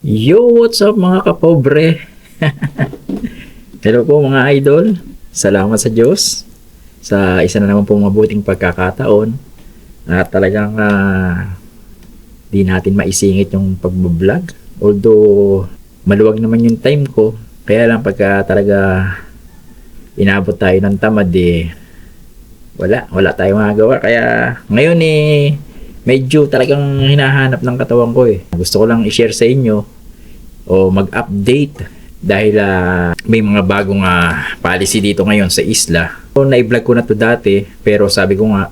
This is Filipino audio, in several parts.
Yo, what's up mga kapobre? Hello po mga idol. Salamat sa Diyos sa isa na naman pong mabuting pagkakataon at talagang di natin maisingit yung pagbablog. Although maluwag naman yung time ko, kaya lang pagka talaga inabot tayo ng tamad wala tayong magagawa. Kaya ngayon medyo talagang hinahanap ng katawan ko Gusto ko lang i-share sa inyo o mag-update dahil may mga bagong policy dito ngayon sa isla. So, na-vlog ko na to dati pero sabi ko nga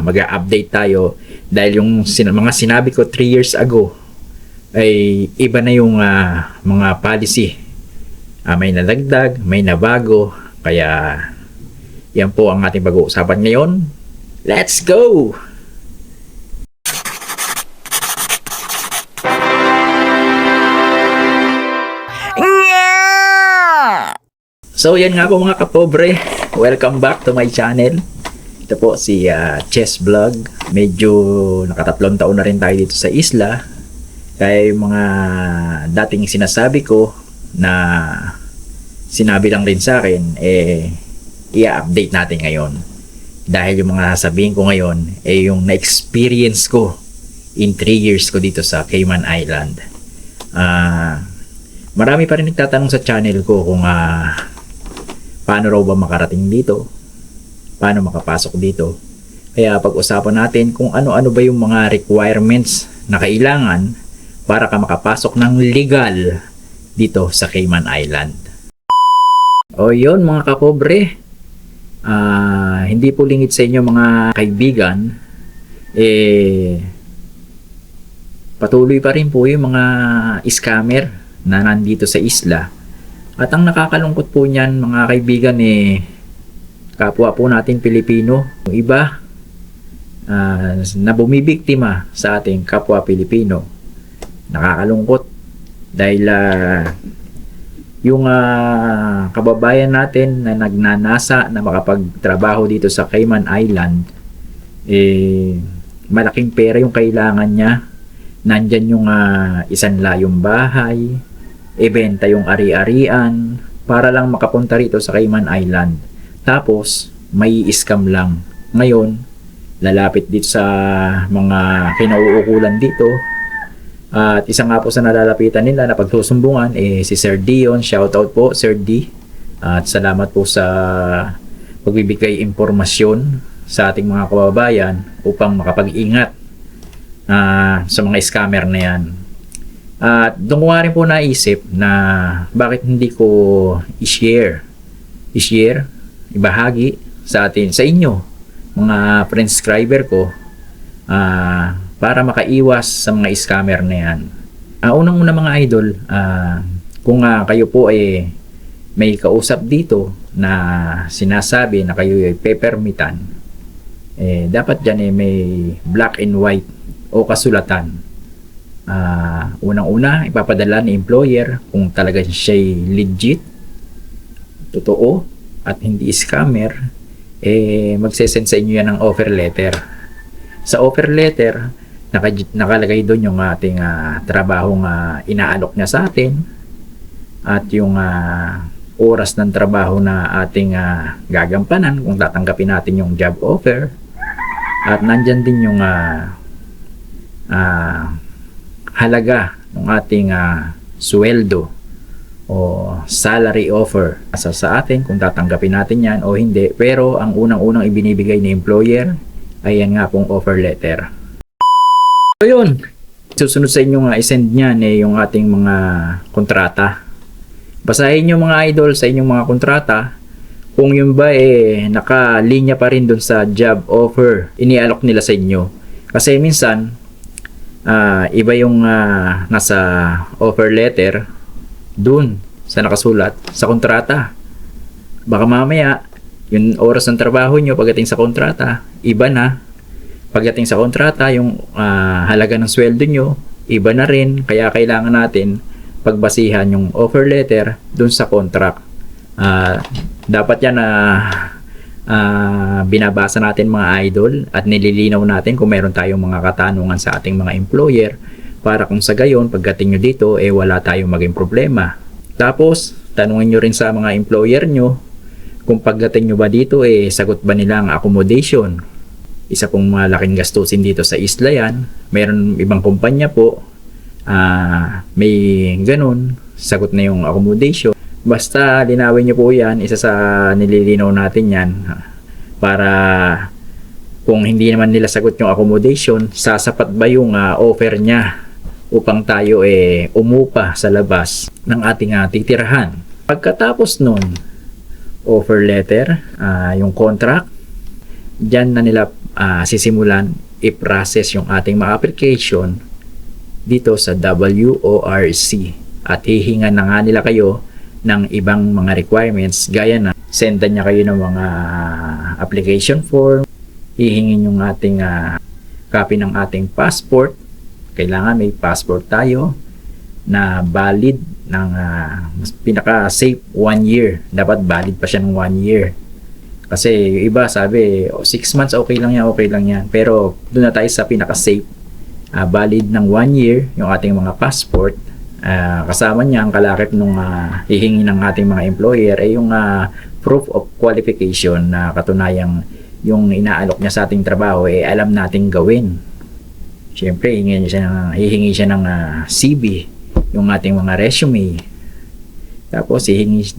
mag-update tayo dahil yung mga sinabi ko 3 years ago ay iba na yung mga policy. May nalagdag, may nabago, kaya yan po ang ating pag-uusapan ngayon. Let's go! So yan nga po mga kapobre, welcome back to my channel. Ito po si Chess Vlog. Medyo nakatatlong taon na rin tayo dito sa isla. Kaya yung mga dating sinasabi ko na sinabi lang rin sa akin i-update natin ngayon. Dahil yung mga sabihin ko ngayon yung na-experience ko in 3 years ko dito sa Cayman Island. Marami pa rin nagtatanong sa channel ko kung paano raw ba makarating dito, paano makapasok dito. Kaya pag-usapan natin kung ano-ano ba yung mga requirements na kailangan para ka makapasok ng legal dito sa Cayman Island. O yun mga kapobre, hindi po lingid sa inyo mga kaibigan, patuloy pa rin po yung mga scammer na nandito sa isla. At ang nakakalungkot po niyan mga kaibigan kapwa po natin Pilipino, yung iba na bumibiktima sa ating kapwa Pilipino. Nakakalungkot dahil yung kababayan natin na nagnanasa na makapagtrabaho dito sa Cayman Island, malaking pera yung kailangan niya. Nandyan yung isang layong bahay, ibenta yung ari-arian para lang makapunta rito sa Cayman Island. Tapos may scam lang. Ngayon lalapit dito sa mga kinauukulan dito. At isa nga po sa nalalapitan nila na pagsusumbungan si Sir Dion. Shoutout po Sir D. At salamat po sa pagbibigay impormasyon sa ating mga kababayan upang makapag-ingat sa mga scammer na yan. At doon ko nga rin po naisip na bakit hindi ko i-share, ibahagi sa inyo, mga friend-subscriber ko, para makaiwas sa mga scammer na yan. Unang-una mga idol, kung kayo po may kausap dito na sinasabi na kayo ay pepermitan, dapat dyan may black and white o kasulatan. Unang-una ipapadala ni employer kung talaga siya'y legit, totoo at hindi scammer, magsesend sa inyo yan ng offer letter. Sa offer letter nakalagay doon yung ating trabahong inaalok niya sa atin at yung oras ng trabaho na ating gagampanan kung tatanggapin natin yung job offer. At nandyan din yung halaga ng ating sweldo o salary offer sa atin kung tatanggapin natin yan o hindi. Pero ang unang-unang ibinibigay ni employer ay yan nga pong offer letter. So yun, susunod sa inyo i-send niyan yung ating mga kontrata. Basahin nyo mga idol sa inyong mga kontrata kung yun ba nakalinya pa rin dun sa job offer inialok nila sa inyo. Kasi minsan iba yung nasa offer letter dun sa nakasulat sa kontrata. Baka mamaya yung oras ng trabaho nyo pagdating sa kontrata iba na. Pagdating sa kontrata yung halaga ng sweldo nyo iba na rin. Kaya kailangan natin pagbasihan yung offer letter dun sa contract. Dapat yan binabasa natin mga idol at nililinaw natin kung meron tayong mga katanungan sa ating mga employer para kung sa gayon pagdating nyo dito wala tayong maging problema. Tapos tanungin nyo rin sa mga employer nyo kung pagdating nyo ba dito sagot ba nila ang accommodation. Isa pong malaking gastusin dito sa isla yan. Meron ibang kumpanya po may ganun, sagot na yung accommodation. Basta linawin nyo po yan, isa sa nililinaw natin yan para kung hindi naman nila sagot yung accommodation, sasapat ba yung offer niya upang tayo umupa sa labas ng ating titirahan. Pagkatapos nun, offer letter, yung contract, dyan na nila sisimulan i-process yung ating mga application dito sa WORC at hihingan na nga nila kayo ng ibang mga requirements gaya na sendan niya kayo ng mga application form, hihingin yung ating copy ng ating passport. Kailangan may passport tayo na valid ng pinaka safe 1 year. Dapat valid pa siya ng 1 year. Kasi yung iba sabi 6 months okay lang yan. Pero doon na tayo sa pinaka safe, valid ng 1 year yung ating mga passport. Kasama niya ang kalakip nung hihingi ng ating mga employer yung proof of qualification na katunayang yung inaalok niya sa ating trabaho alam nating gawin. Siyempre hihingi siya ng CV, yung ating mga resume. Tapos hihingi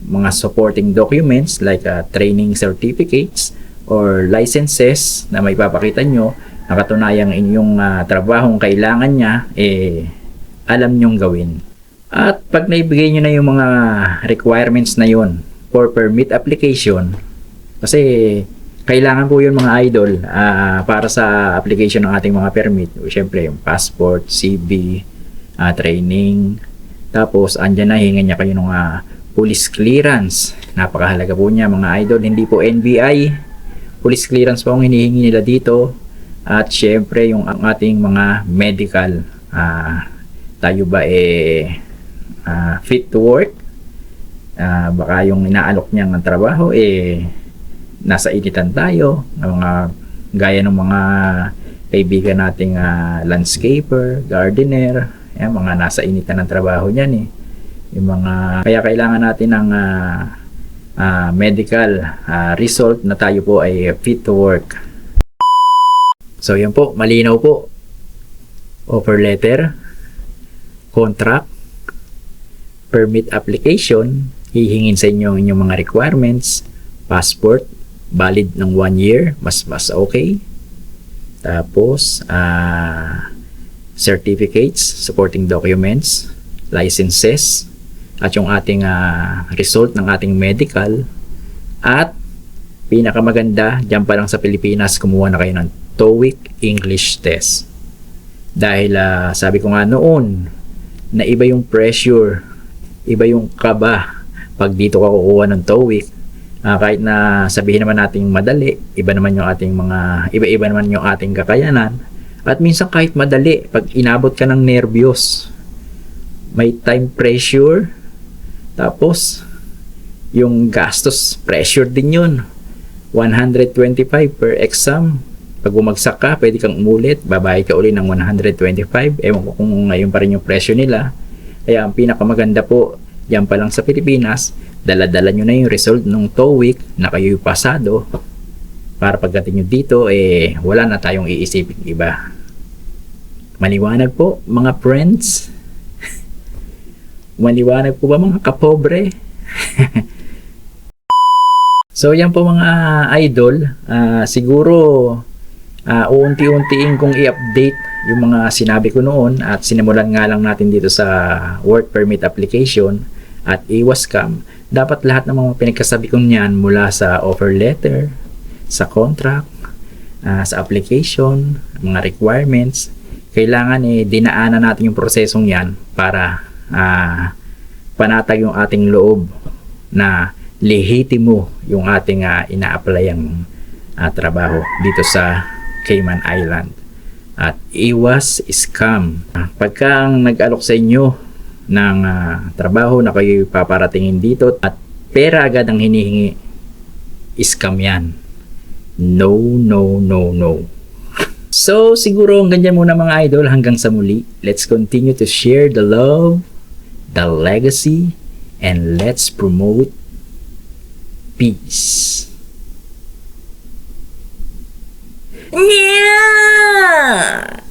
mga supporting documents like training certificates or licenses na may papakita nyo na katunayang inyong trabahong kailangan niya alam nyong gawin. At pag naibigay nyo na yung mga requirements na yun for permit application, kasi kailangan po yun mga idol para sa application ng ating mga permit. Siyempre yung passport, CV, training, tapos andyan na hingan niya kayo ng police clearance. Napakahalaga po niya mga idol, hindi po NBI, police clearance po ang hinihingi nila dito. At siyempre yung ating mga medical, tayo ba fit to work, baka yung inaalok niya ng trabaho nasa initan tayo, mga gaya ng mga kaibigan nating landscaper, gardener, mga nasa initan ng trabaho niyan yung mga, kaya kailangan natin ng medical result na tayo po ay fit to work. So yan po, malinaw po. Offer letter, contract, permit application, hihingin sa inyo inyong mga requirements, passport, valid ng 1 year, mas okay. Tapos, certificates, supporting documents, licenses, at yung ating result ng ating medical. At, pinakamaganda, dyan pa lang sa Pilipinas, kumuha na kayo ng TOEIC English test. Dahil sabi ko nga noon, na iba yung pressure, iba yung kaba pag dito ka kukuha ng TOEIC. Kahit na sabihin naman nating madali, iba naman yung ating iba naman yung ating kakayanan. At minsan kahit madali, pag inabot ka ng nervyos, may time pressure, tapos yung gastos, pressure din yun. 125 per exam. Pag bumagsak ka, pwede kang umulit, babayad ka uli ng 125. Ewan ko kung ngayon pa rin yung presyo nila. Kaya ang pinakamaganda po, yan pa lang sa Pilipinas, dala-dala nyo na yung result ng TOEIC na kayo'y pasado. Para pagdating nyo dito, wala na tayong iisipin iba. Maliwanag po, mga friends. Maliwanag po ba mga kapobre? So yan po mga idol, siguro uunti-untiin kong i-update yung mga sinabi ko noon at sinimulan nga lang natin dito sa work permit application at iwas-scam. Dapat lahat ng mga pinagkasabi ko niyan mula sa offer letter, sa contract, sa application, mga requirements, kailangan dinaanan natin yung prosesong yan para panatag yung ating loob na lehitimo yung ating ina-applyang trabaho dito sa Cayman Island. At iwas scam. Pagka nag-alok sa inyo ng trabaho na kayo paparatingin dito at pera agad ang hinihingi, scam yan. No. So, siguro ang ganyan muna mga idol hanggang sa muli. Let's continue to share the love, the legacy, and let's promote peace. Yeah!